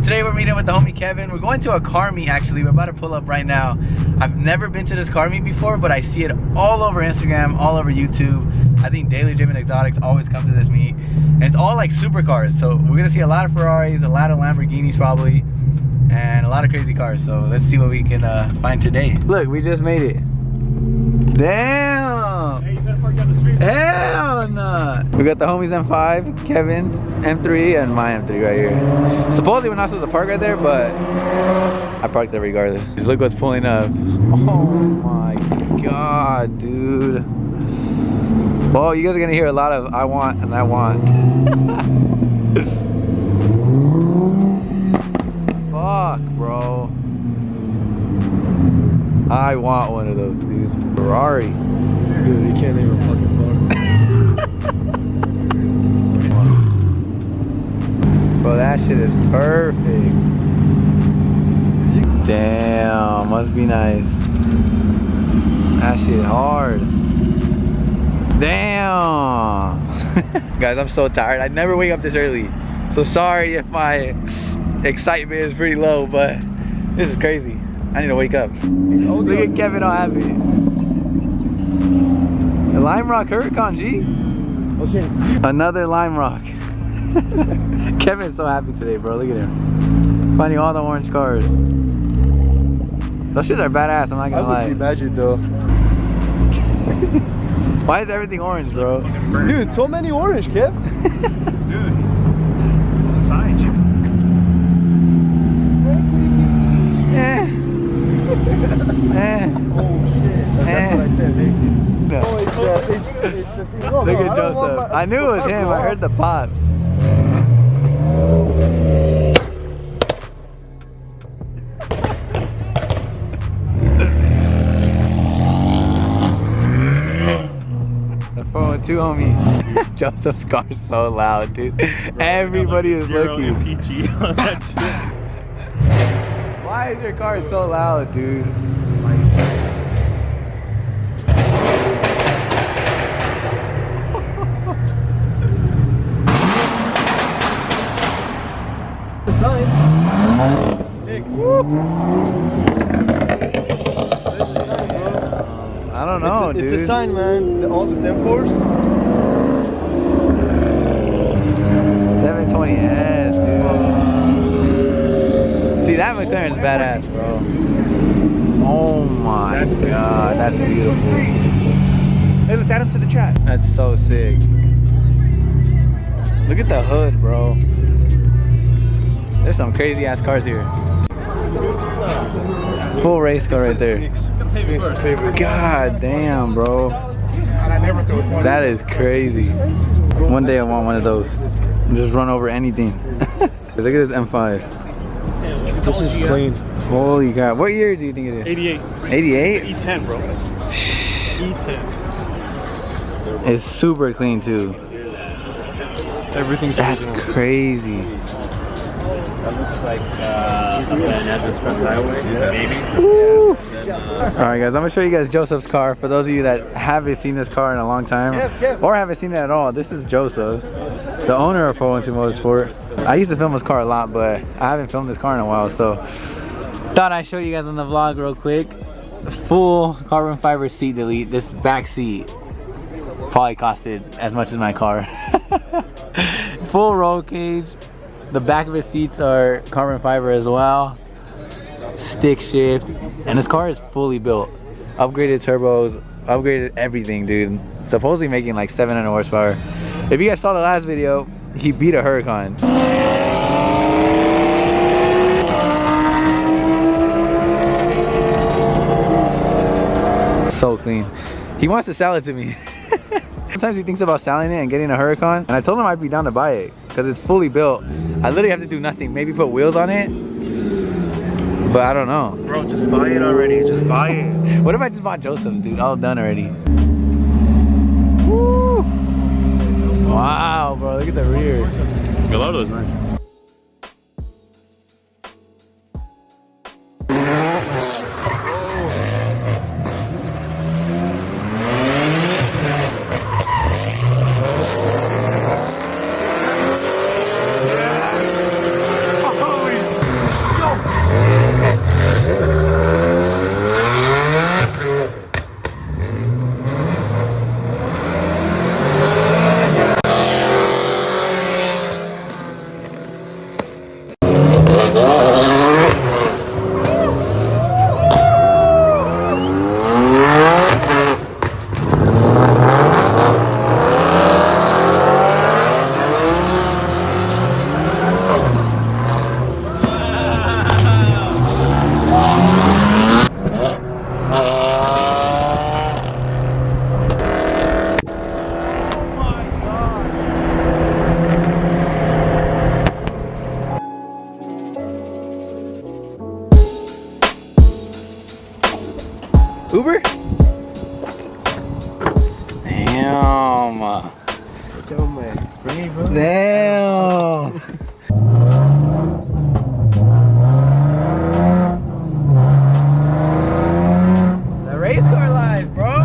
today we're meeting with the homie Kevin. We're going to a car meet actually. We're about to pull up right now. I've never been to this car meet before, but I see it all over Instagram, all over YouTube. I think Daily Driven Exotics always come to this meet. And it's all like supercars. So we're gonna see a lot of Ferraris, a lot of Lamborghinis probably, and a lot of crazy cars. So let's see what we can find today. Look, we just made it. Damn! Hey, you gotta park down the street. Hell nah! We got the homies M5, Kevin's M3, and my M3 right here. Supposedly we're not supposed to park right there, but I parked there regardless. Just look what's pulling up. Oh my god, dude. Well, you guys are gonna hear a lot of I want and I want. Fuck, bro. I want one of those, dude. Ferrari. Dude, you can't even fucking Bro, that shit is perfect. Damn, must be nice. That shit hard. Damn. Guys, I'm so tired. I never wake up this early. So sorry if my excitement is pretty low, but this is crazy. I need to wake up. Look at Kevin all happy. The Lime Rock Huracan, G. Okay. Another Lime Rock. Kevin's so happy today, bro. Look at him. Finding all the orange cars. Those shits are badass, I'm not gonna lie. Imagine though. Why is everything orange, bro? Dude, so many orange, Kev. Dude, it's a sign, Jim. Oh shit, that's what I said, Nick. No. Oh, it's the thing. No, Look no, at Joseph. I knew it was him. I heard the pops. The phone with two homies. Joseph's car is so loud, dude. Everybody is looking. MPG on that shit. Why is your car so loud, dude? The sign. Nick. There's a sign, bro. I don't know, dude. It's a sign, man. All the M4s. 720S, dude. See, that McLaren's badass, bro. Oh my god, that's beautiful. Hey, let's add him to the chat. That's so sick. Look at the hood, bro. There's some crazy ass cars here. Full race car right there. God damn, bro. That is crazy. One day I want one of those. Just run over anything. Look at this M5. This is clean. Holy god. What year do you think it is? 88. 88? E10, bro. E10. It's super clean too. Everything's That's original. crazy. That looks like a highway, maybe. Alright guys, I'm gonna show you guys Joseph's car. For those of you that haven't seen this car in a long time, or haven't seen it at all, this is Joseph, the owner of 412 Motorsport. I used to film his car a lot, but I haven't filmed this car in a while, so thought I'd show you guys on the vlog real quick. Full carbon fiber seat delete. This back seat probably costed as much as my car. Full roll cage. The back of his seats are carbon fiber as well. Stick shift. And this car is fully built. Upgraded turbos, upgraded everything, dude. Supposedly making like 700 horsepower. If you guys saw the last video, he beat a Huracan. So clean. He wants to sell it to me. Sometimes he thinks about selling it and getting a Huracan, and I told him I'd be down to buy it because it's fully built. I literally have to do nothing, maybe put wheels on it, but I don't know. Bro, just buy it already. Just buy it. What if I just bought Joseph's, dude? All done already. Woo. Wow, bro, look at the rear. A lot of those nice. Uber? Damn. Yo, man. Spray, bro. Damn. The race car life, bro.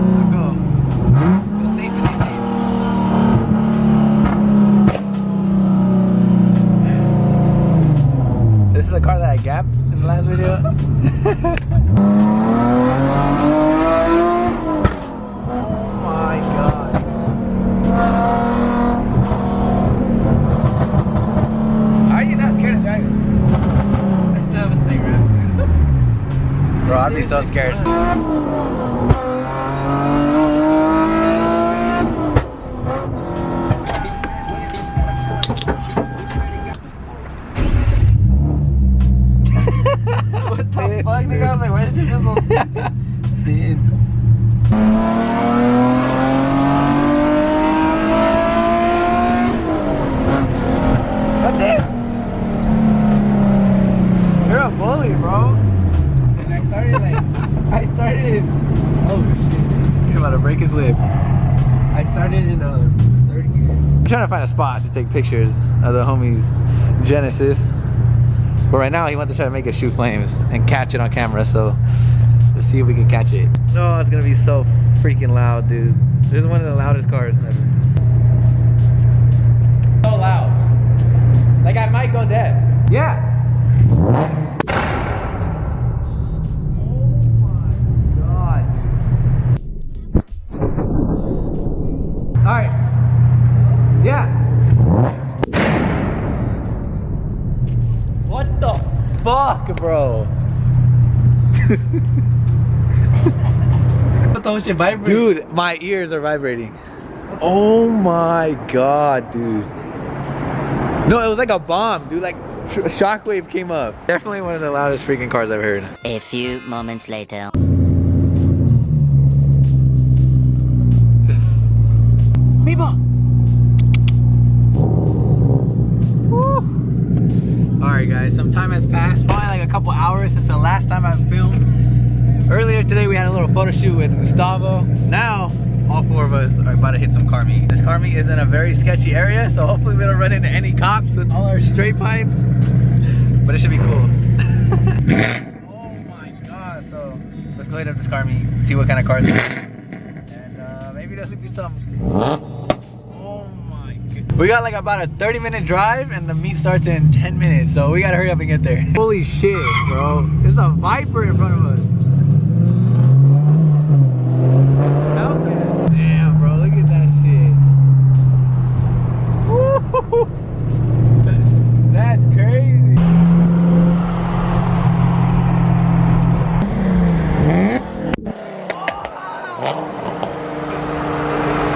Let's go. Feel safe in these seats. This is the car that I gapped in the last video. Bro, I'd be so scared. What the fuck, nigga? I was like, why did you feel so thin? That's it? You're a bully, bro. I started oh shit. You're about to break his lip. I started in third gear. I'm trying to find a spot to take pictures of the homie's Genesis. But right now he wants to try to make it shoot flames and catch it on camera, so let's see if we can catch it. Oh, it's gonna be so freaking loud, dude. This is one of the loudest cars ever. So loud. Like I might go deaf. Yeah. Alright. Yeah. What the fuck, bro? What the whole shit vibrating? Dude, my ears are vibrating. Oh my god, dude. No, it was like a bomb, dude. Like a shockwave came up. Definitely one of the loudest freaking cars I've heard. A few moments later. Mima! Alright guys, some time has passed, probably like a couple hours since the last time I filmed. Earlier today we had a little photo shoot with Gustavo. Now, all four of us are about to hit some car meet. This car meet is in a very sketchy area, so hopefully we don't run into any cops with all our straight pipes. But it should be cool. Oh my god, so let's go hit up this car meet, see what kind of cars there are. And maybe there'll be some. We got like about a 30-minute drive and the meet starts in 10 minutes, so we gotta hurry up and get there. Holy shit, bro. There's a Viper in front of us. Okay. Damn, bro, look at that shit. Woo! That's crazy.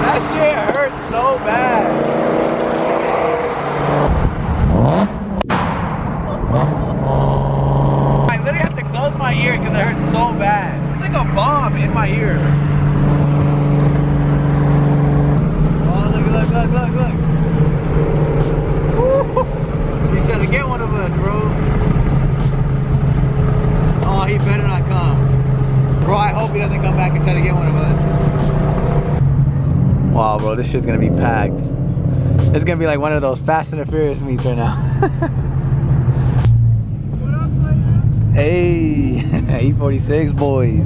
That shit hurts so bad. My ear because it hurts so bad. It's like a bomb in my ear. Oh, look. Woo! He's trying to get one of us, bro. Oh, he better not come. Bro, I hope he doesn't come back and try to get one of us. Wow, bro, this shit's gonna be packed. It's gonna be like one of those Fast and the Furious meets right now. Hey, E46 boys.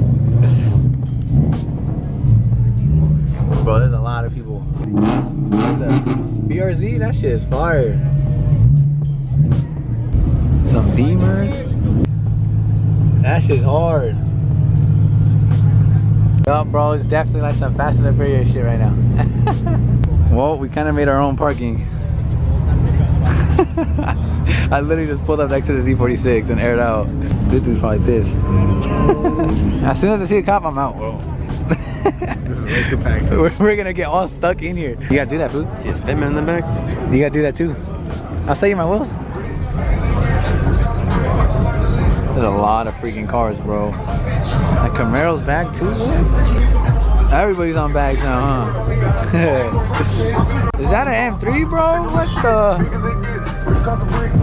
Bro, there's a lot of people. BRZ, that shit is fire. Some Beamers. That shit's hard. Yup, bro, it's definitely like some Fast and the Furious shit right now. Well, we kind of made our own parking. I literally just pulled up next to the Z46 and aired out. This dude's probably pissed. As soon as I see a cop, I'm out, bro. This is way too packed. We're gonna get all stuck in here. You gotta do that, fool. See his Fitman in the back? You gotta do that too. I'll sell you my wheels. There's a lot of freaking cars, bro. Like Camaro's back too. Everybody's on bags now, huh? Is that an M3, bro? What the?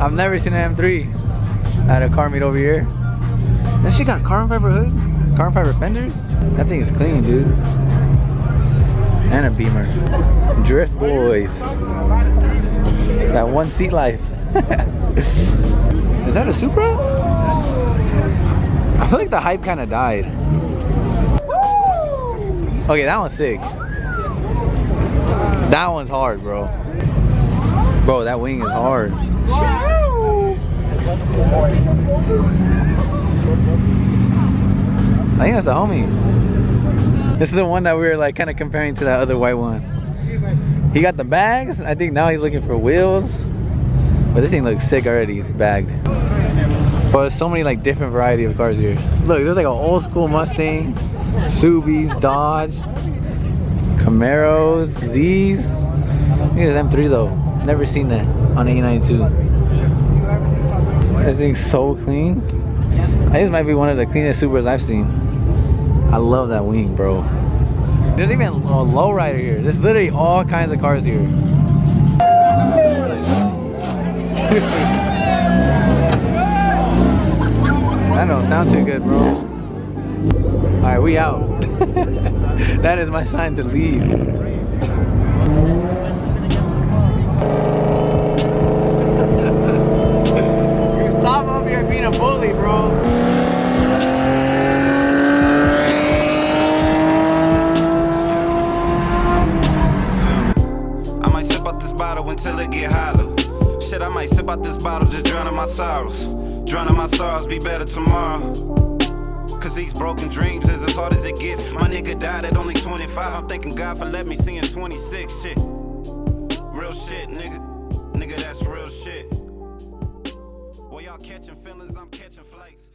I've never seen an M3 at a car meet over here. That shit got a carbon fiber hood? carbon fiber fenders. That thing is clean, dude. And a Beamer. Drift boys. That one seat life. Is that a Supra? I feel like the hype kind of died. Okay, that one's sick. That one's hard, bro. Bro, that wing is hard. I think that's the homie. This is the one that we were like kind of comparing to that other white one. He got the bags. I think now he's looking for wheels. But this thing looks sick already. It's bagged. But there's so many like different variety of cars here. Look, there's like an old school Mustang, Subies, Dodge, Camaros, Z's. Look at this M3 though. Never seen that on 892. This thing's so clean. I think this might be one of the cleanest Supras I've seen. I love that wing, bro. There's even a lowrider here. There's literally all kinds of cars here. That don't sound too good, bro. Alright, we out. That is my sign to leave. You stop up here being a bully, bro. I might sip out this bottle until it get hollow. Shit, I might sip out this bottle, just drowning my sorrows. Drowning my sorrows, be better tomorrow. Cause these broken dreams is as hard as it gets. My nigga died at only 25. I'm thanking God for letting me see in 26. Shit. Real shit, nigga. Nigga, that's real shit. Well, y'all catching feelings, I'm catching flights.